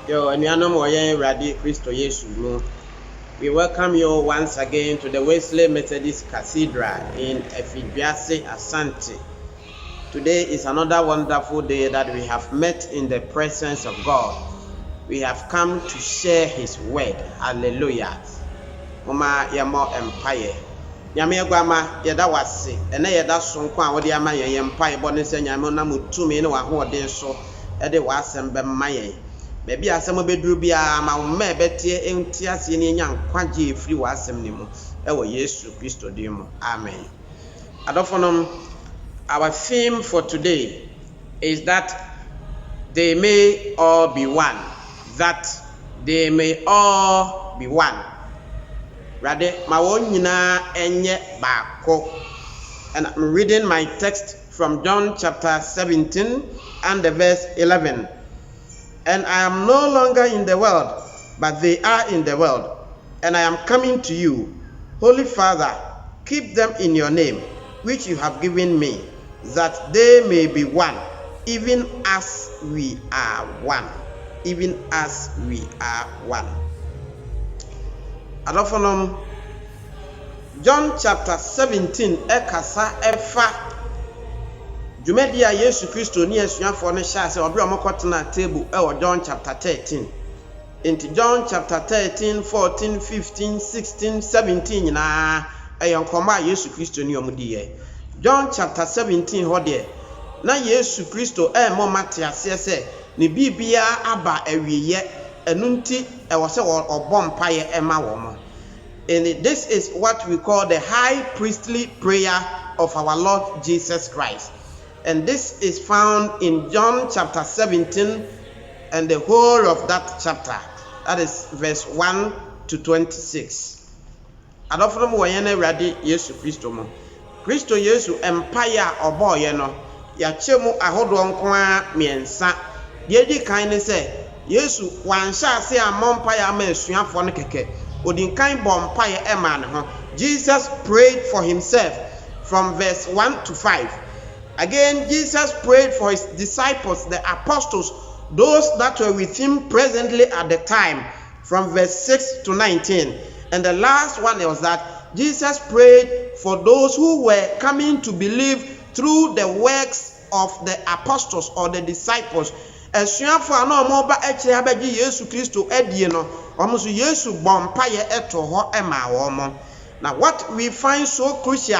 Yo, anuanom wɔyɛ Awurade Kristo Yesu mu. We welcome you once again to the Wesley Methodist Cathedral in Efidwiase, Asante. Today is another wonderful day that we have met in the presence of God. We have come to share His word. Hallelujah. Mama yɛmmɔ mpaeɛ. Nyame aguama yɛda wase. Ɛnɛ yɛda sonko a wɔde ama yɛn mpaeɛ bɔ ne sɛ Nyame nam tumi ne w'ahoɔden so ɛde w'asɛm bɛma yɛn. Baby asɛm bɛduru bia ma wo mma ɛbɛtie enti ase ne nya nkwagye efiri w'asɛm ne mu ɛwɔ Yesu Kristo din mu. Amen. Adɔfonom, our theme for today is that they may all be one. That they may all be one. Rather, ma wɔn nyinaa ɛnyɛ baako. And I'm reading my text from John chapter 17 and the verse 11. And I am no longer in the world, but they are in the world, and I am coming to you. Holy Father, keep them in your name, which you have given me, that they may be one, even as we are one. Even as we are one. Adɔfonom, John chapter 17 ɛkasa ɛfa Jumedi a Yesu Kristo ni asuafoɔ no hyɛ sɛ ɔbɛrɛ ɔmɔkɔtena table ɛwɔ John chapter 13. Into John chapter 13, 14, 15, 16, 17 nyinaa ɛyɛ nkɔmɔ a Yesu Kristo ni ɔmo di yɛ. John chapter 17 hɔ deɛ na Yesu Kristo ɛmɔ mate aseɛ sɛ ne bibia aba awieyɛ ɛno nti ɛwɔ sɛ ɔbɔ mpaeɛ ɛma wɔn. And this is what we call the high priestly prayer of our Lord Jesus Christ. And this is found in John chapter 17 and the whole of that chapter. That is verse 1 to 26. Adɔfonom wɔ yɛn Awurade Yesu Kristo mu. Kristo Yesu mpaeɛ a ɔbɔɔ yɛn no, yɛakyɛ mu ahodoɔ nko ara mmiɛnsa. Deɛ di kan ne sɛ, Yesu wanhyɛ ase ammɔ mpaeɛ ama asuafoɔ no kɛkɛ. Odi nkan bɔ mpaeɛ ɛmaa ne ho. Jesus prayed for himself from verse 1 to 5. Again, Jesus prayed for his disciples, the apostles, those that were with him presently at the time, from verse 6 to 19. And the last one was that Jesus prayed for those who were coming to believe through the works of the apostles or the disciples. Asuafo a na ɔmo ba akyire abɛgye Yesu Kristo adie no, ɔmo so Yesu bɔ mpaeɛ ɛto hɔ ɛma wɔn. Now, what we find so crucial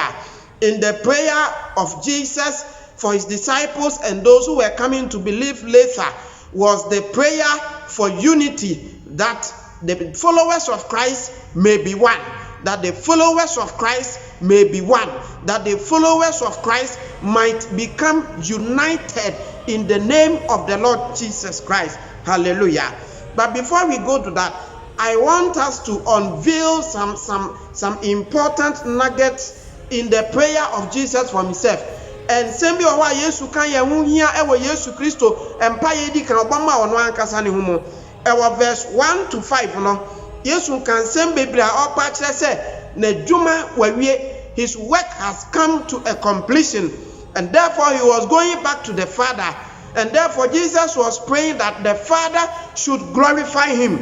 in the prayer of Jesus for his disciples and those who were coming to believe later was the prayer for unity, that the followers of Christ may be one, that the followers of Christ may be one, that the followers of Christ might become united in the name of the Lord Jesus Christ. Hallelujah. But before we go to that, I want us to unveil some important nuggets in the prayer of Jesus for himself. And same way wa Yesu kan ye hu hia e wo Yesu Kristo empa ye di kan obama ono ankasa ne hu mu e wo verse 1 to 5 no Yesu kan same bebre a opa kire se na dwuma wawie, his work has come to a completion, and therefore he was going back to the Father, and therefore Jesus was praying that the Father should glorify him.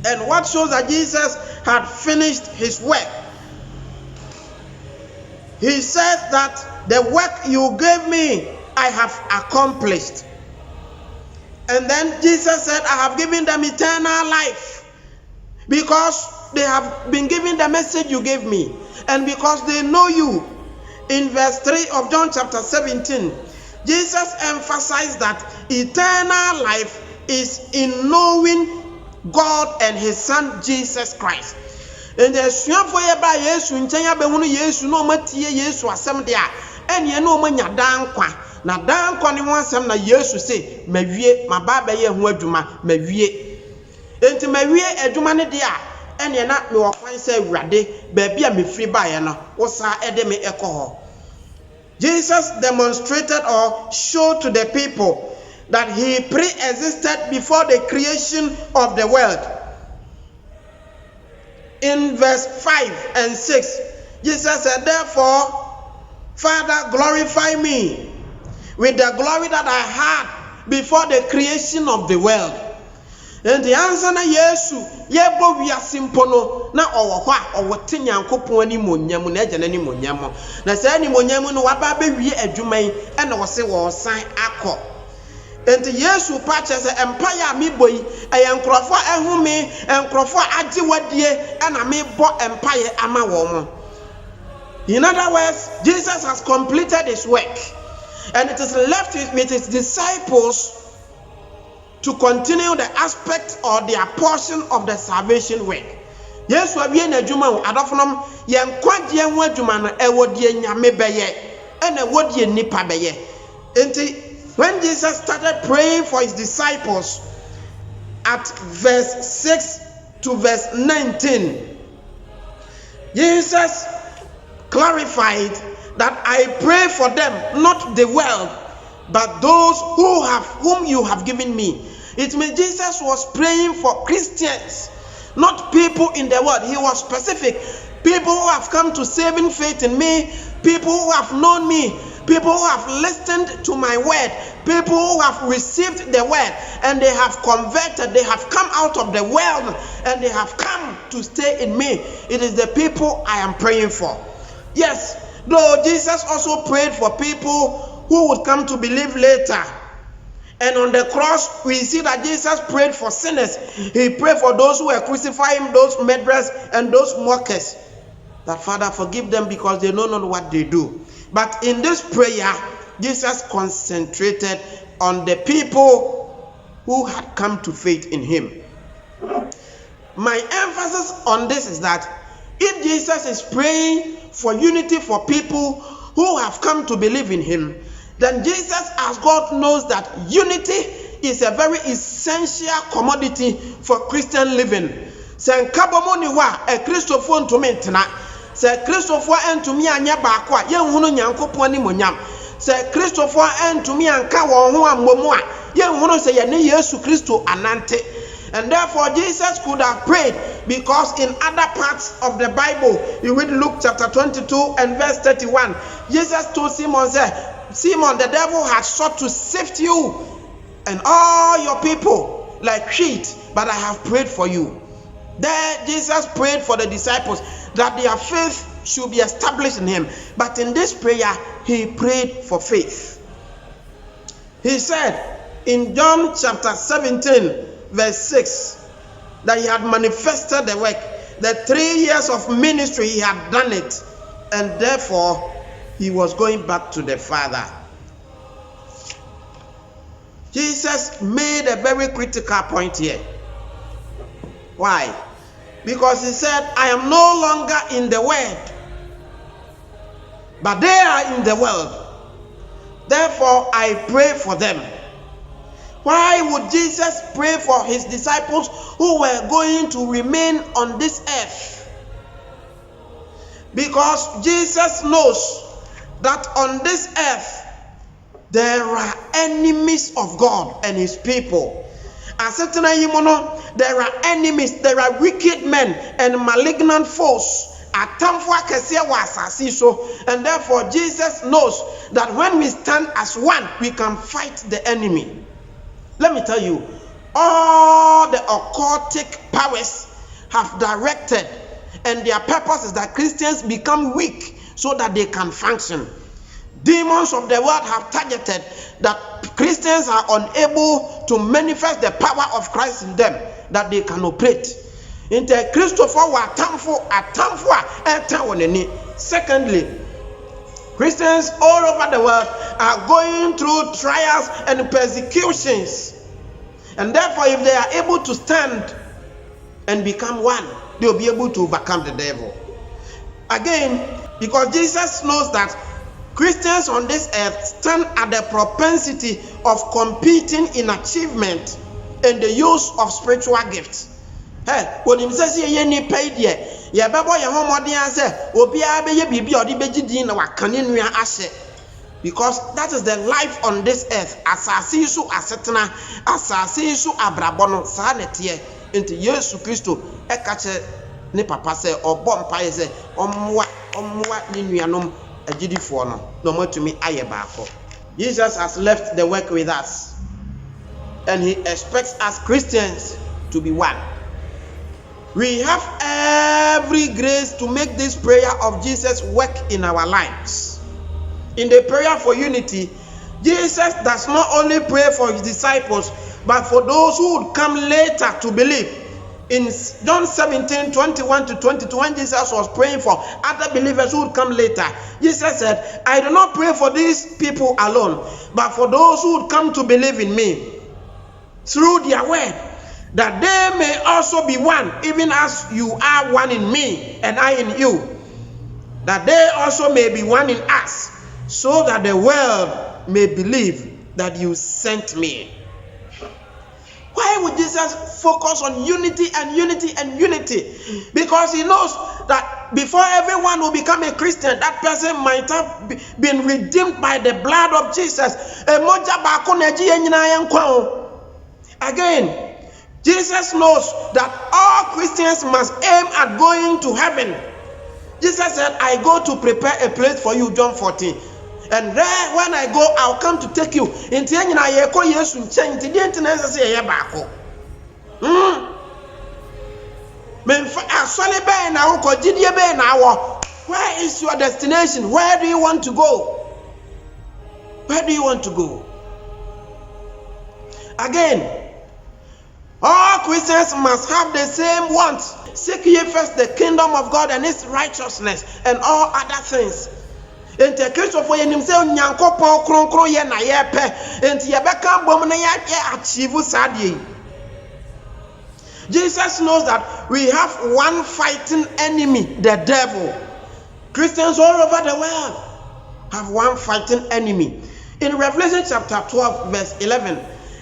And what shows that Jesus had finished his work? He says that the work you gave me, I have accomplished. And then Jesus said, I have given them eternal life because they have been given the message you gave me, and because they know you. In verse 3 of John chapter 17, Jesus emphasized that eternal life is in knowing God and his son Jesus Christ. And the suafo ye ba Yesu nkyɛn abɛhunu Yesu na ɔmatie Yesu asɛm de a ɛne na ɔmanya dankwa na dankwa ne ho asɛm na Yesu se mawie maba bɛyɛ ho adwuma mawie enti mawie adwuma ne de a ɛne na me wɔ kwan sɛ Awurade baabi a mefiri baeɛ no wo saa ɛde me ɛkɔ hɔ. Jesus demonstrated or showed to the people that he pre-existed before the creation of the world. In verse 5 and 6, Jesus said, therefore, Father, glorify me with the glory that I had before the creation of the world. And the answer na Yesu yebo wiase mpo no na owo ho a owo te Nyankopon ani monyam na agya na ni monyam na sa ni monyam no waba ba wie adwuman e na wo se wo san akọ. And Yesu pa che se empire mi boyi e nkrofo ehome nkrofo agye wadie e na me bo empire ama wo mo. In other words, Jesus has completed his work and it is left with his disciples to continue the aspect or their portion of the salvation work. Yes, we are in a juma adofnom yen kwagye ho adwuma no ewodie nyame beye and ewodie nipa beye. When Jesus started praying for his disciples at verse 6 to verse 19, Jesus clarified that I pray for them, not the world, but those whom you have given me. It means Jesus was praying for Christians, not people in the world. He was specific. People who have come to saving faith in me, people who have known me, people who have listened to my word, people who have received the word and they have converted, they have come out of the world and they have come to stay in me. It is the people I am praying for. Yes, though Jesus also prayed for people who would come to believe later. And on the cross, we see that Jesus prayed for sinners. He prayed for those who were crucifying, those murderers and those mockers. That Father, forgive them because they don't know what they do. But in this prayer, Jesus concentrated on the people who had come to faith in him. My emphasis on this is that if Jesus is praying for unity for people who have come to believe in him, then Jesus, as God knows that unity is a very essential commodity for Christian living. Sen kabomoni wa e Christopher to mentena. Se Christopher entumi anya baako a yenhunu Nyankopon ni monyam. Se Christopher entumi anka wo ho ammomu a yenhunu se ye ne Yesu Kristo anante. And therefore Jesus could have prayed, because in other parts of the Bible, you read Luke chapter 22 and verse 31, Jesus told Simon, said, Simon, the devil has sought to sift you and all your people like wheat, but I have prayed for you. There Jesus prayed for the disciples that their faith should be established in him. But in this prayer, he prayed for faith. He said in John chapter 17, verse 6, that he had manifested the work. The 3 years of ministry he had done it, and therefore he was going back to the Father. Jesus made a very critical point here. Why? Because he said, I am no longer in the world, but they are in the world. Therefore I pray for them. Why would Jesus pray for his disciples who were going to remain on this earth? Because Jesus knows that on this earth there are enemies of God and his people. There are enemies, there are wicked men and malignant foes. And therefore Jesus knows that when we stand as one, we can fight the enemy. Let me tell you, all the occultic powers have directed, and their purpose is that Christians become weak so that they can function. Demons of the world have targeted that Christians are unable to manifest the power of Christ in them, that they can operate. Secondly, Christians all over the world are going through trials and persecutions. And therefore, if they are able to stand and become one, they will be able to overcome the devil. Again, because Jesus knows that Christians on this earth stand at the propensity of competing in achievement and the use of spiritual gifts. When him says ye paid ye. Ya babo ya homodi ase obi abeye bibi odi begidi na wakane nua ahye, because that is the life on this earth. Asase su asetena, asase su abrabo no sa nete enti Yesu Kristo e ka che ne papa se obo mpaye se omwa ne nuanom agidifo no no matumi aye baako. Jesus has left the work with us, and he expects us Christians to be one. We have every grace to make this prayer of Jesus work in our lives. In the prayer for unity, Jesus does not only pray for his disciples, but for those who would come later to believe. In John 17:21-22, when Jesus was praying for other believers who would come later, Jesus said, I do not pray for these people alone, but for those who would come to believe in me through their word, that they may also be one, even as you are one in me and I in you, that they also may be one in us, so that the world may believe that you sent me. Why would Jesus focus on unity and unity and unity? Because he knows that before everyone will become a Christian, that person might have been redeemed by the blood of Jesus. Again, Jesus knows that all Christians must aim at going to heaven. Jesus said, I go to prepare a place for you, John 14. And there, when I go, I'll come to take you. Where is your destination? Where do you want to go? Where do you want to go? Again, all Christians must have the same want. Seek ye first the kingdom of God and its righteousness, and all other things. Enti Kristo fo yenim se Onyankopon kronkron ye na ye pe. Enti ye beka bom na ye achieve sadie. Jesus knows that we have one fighting enemy, the devil. Christians all over the world have one fighting enemy. In Revelation chapter 12 verse 11,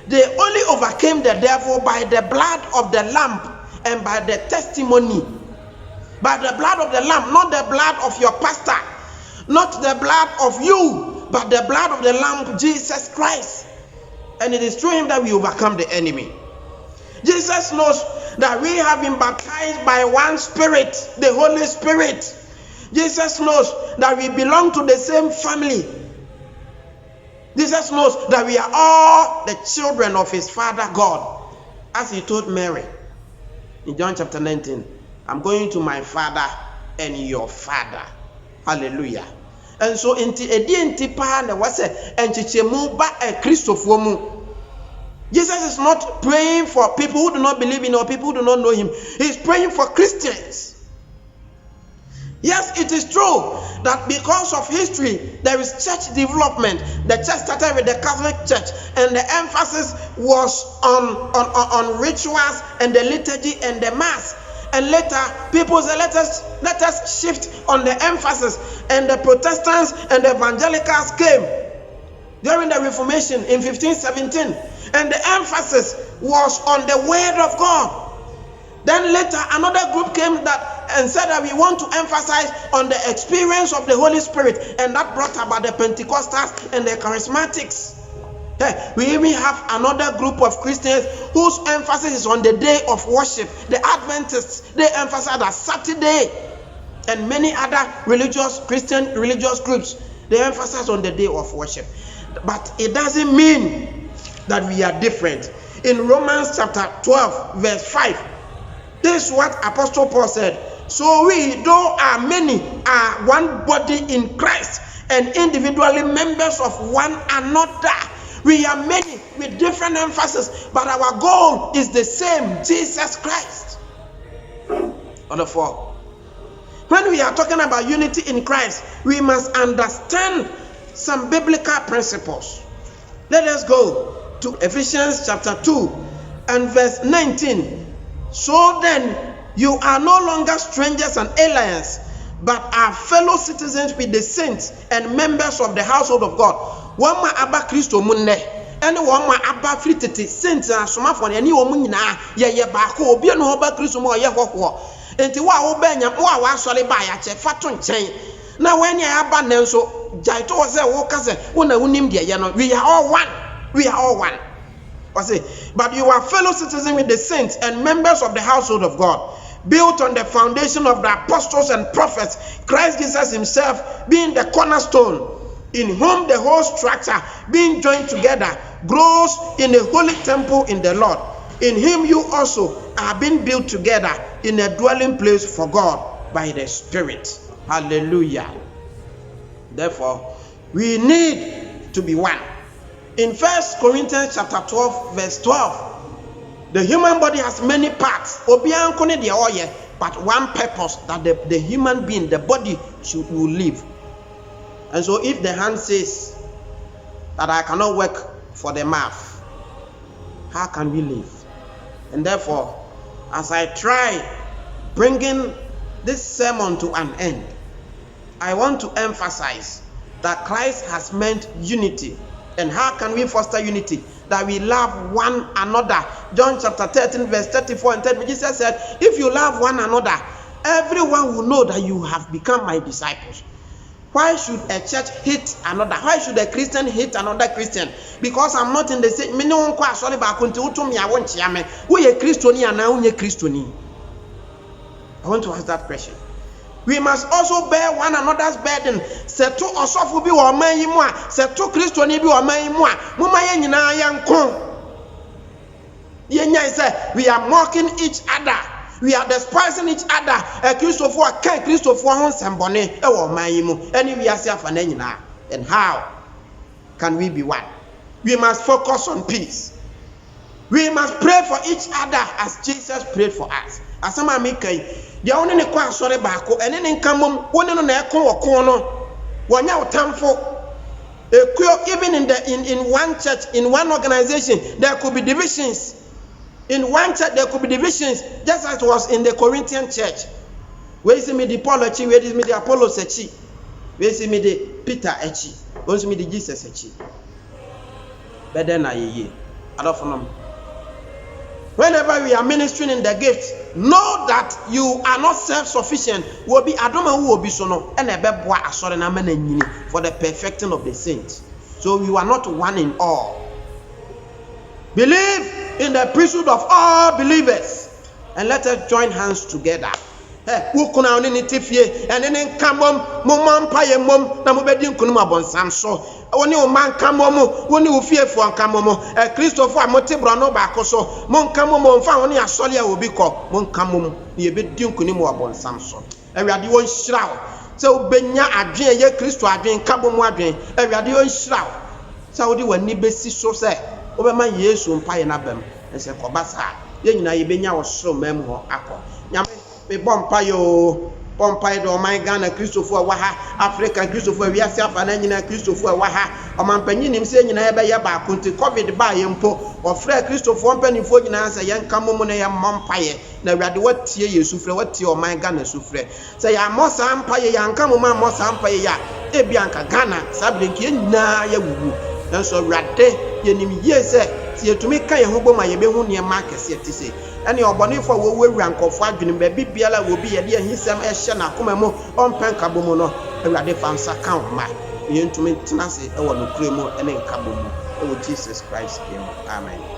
they only overcame the devil by the blood of the Lamb and by the testimony. By the blood of the Lamb, not the blood of your pastor, not the blood of you, but the blood of the Lamb, Jesus Christ. And it is through him that we overcome the enemy. Jesus knows that we have been baptized by one Spirit, the Holy Spirit. Jesus knows that we belong to the same family. Jesus knows that we are all the children of his Father God. As he told Mary in John chapter 19, I'm going to my Father and your Father. Hallelujah. And so inti edi pa na wase enchichemu ba Christopher mu. Jesus is not praying for people who do not believe in or people who do not know him. He's praying for Christians. Yes, it is true that because of history, there is church development. The church started with the Catholic Church, and the emphasis was on rituals and the liturgy and the mass. And later, people said, let us shift on the emphasis. And the Protestants and the Evangelicals came during the Reformation in 1517. And the emphasis was on the Word of God. Then later, another group came and said that we want to emphasize on the experience of the Holy Spirit. And that brought about the Pentecostals and the Charismatics. We even have another group of Christians whose emphasis is on the day of worship. The Adventists, they emphasize that Saturday, and many other Christian religious groups, they emphasize on the day of worship. But it doesn't mean that we are different. In Romans chapter 12 verse 5, this is what Apostle Paul said. So we, though are many, are one body in Christ, and individually members of one another. We are many with different emphasis, but our goal is the same, Jesus Christ. Number 4. When we are talking about unity in Christ, we must understand some biblical principles. Let us go to Ephesians chapter 2 and verse 19. So then, you are no longer strangers and aliens, but are fellow citizens with the saints and members of the household of God. Wama aba Kristo munne ene wama aba fritete saints asomafo ne wo munyina ye baako obi no aba Kristo mo ye hoho enti wa wo banya wa asole ba ya che fato nchen na wani aba ne nso jaito wo se wo kase wo na unim de ye no we are all one. But you are fellow citizens with the saints and members of the household of God, built on the foundation of the apostles and prophets, Christ Jesus himself being the cornerstone, in whom the whole structure being joined together grows in a holy temple in the Lord. in him you also are being built together in a dwelling place for God by the Spirit. Hallelujah. Therefore, we need to be one. In 1 Corinthians chapter 12, verse 12, the human body has many parts, but one purpose, that the human being, the body, will live. And so if the hand says that I cannot work for the mouth, how can we live? And therefore, as I try bringing this sermon to an end, I want to emphasize that Christ has meant unity. And how can we foster unity? That we love one another. John chapter 13, verse 34 and 30, Jesus said, if you love one another, everyone will know that you have become my disciples. Why should a church hate another? Why should a Christian hate another Christian? Because I'm not in the same. I want to ask that question. We must also bear one another's burden. Seto osofu bi wo man yi mu a, seto Kristoni bi wo man yi mu a, muma ye nyina yanko. Yenya say we are mocking each other. We are despising each other. Christopher kan Christopher ho sembone e wo man yi mu. Any we are afa na nyina. And how can we be one? We must focus on peace. We must pray for each other as Jesus prayed for us. Asama me kai dia woni ne kwa sore baako ene ne nkamom woni no na ekon woko no wonya utamfo even in one church, in one organization, there could be divisions. In one church there could be divisions, just as it was in the Corinthian church. Where is me the Paul echi, where is me the Apollos echi, where is me the Peter echi, where is me the Jesus echi. Better na ye adofo. Whenever we are ministering in the gift, know that you are not self-sufficient. Will be adoma who will be so no and a beboa asore na menanyini for the perfecting of the saints. So you are not one in all. Believe in the priesthood of all believers and let us join hands together. Who kuna oni ni tifie and then come mom paye mom na mobedi nkunu abonsam so oni o man kamom oni o fiefo ankamom Christopher amotebro no ba koso mon kamom mfa oni asole a obi ko mon kamom ye bedi nkunu mu abonsam so awade won hyirawo se obenya adwen ye Kristo adwen kamom adwen awade won hyirawo se odi wani besi so se obema Yesu mpaye na bam se kobasa ye nyina ye benya wo so mam ho akọ nyame be bompa yo pompa do my Ghana Christopher waha Africa Christopher we ase afa na nyina Christopher waha omampanyi nim se nyina ebe ye ba konti covid ba ye mpo ofre Christopher mpanifo nyina se ye nka momo na ye mompaye na awade watie Yesu frɛ watie o my Ghana sufrɛ se ya mosa mpaye ya nka momo mosa mpaye ya ebi anka Ghana sablenki ye nyina ye wuwu nanso awade ye nim ye se yetumi ka ye ho boma ye be hu ne ma kese tise ene obonifo wo wura nkofo adwene ba bibiala wo bi ye de ahisem ehye na koma mu onpen kabomu no awade fansa kan ma yentumi tenase e wo no kure mu ene nkabomu e wo Jesus Christ name. Amen.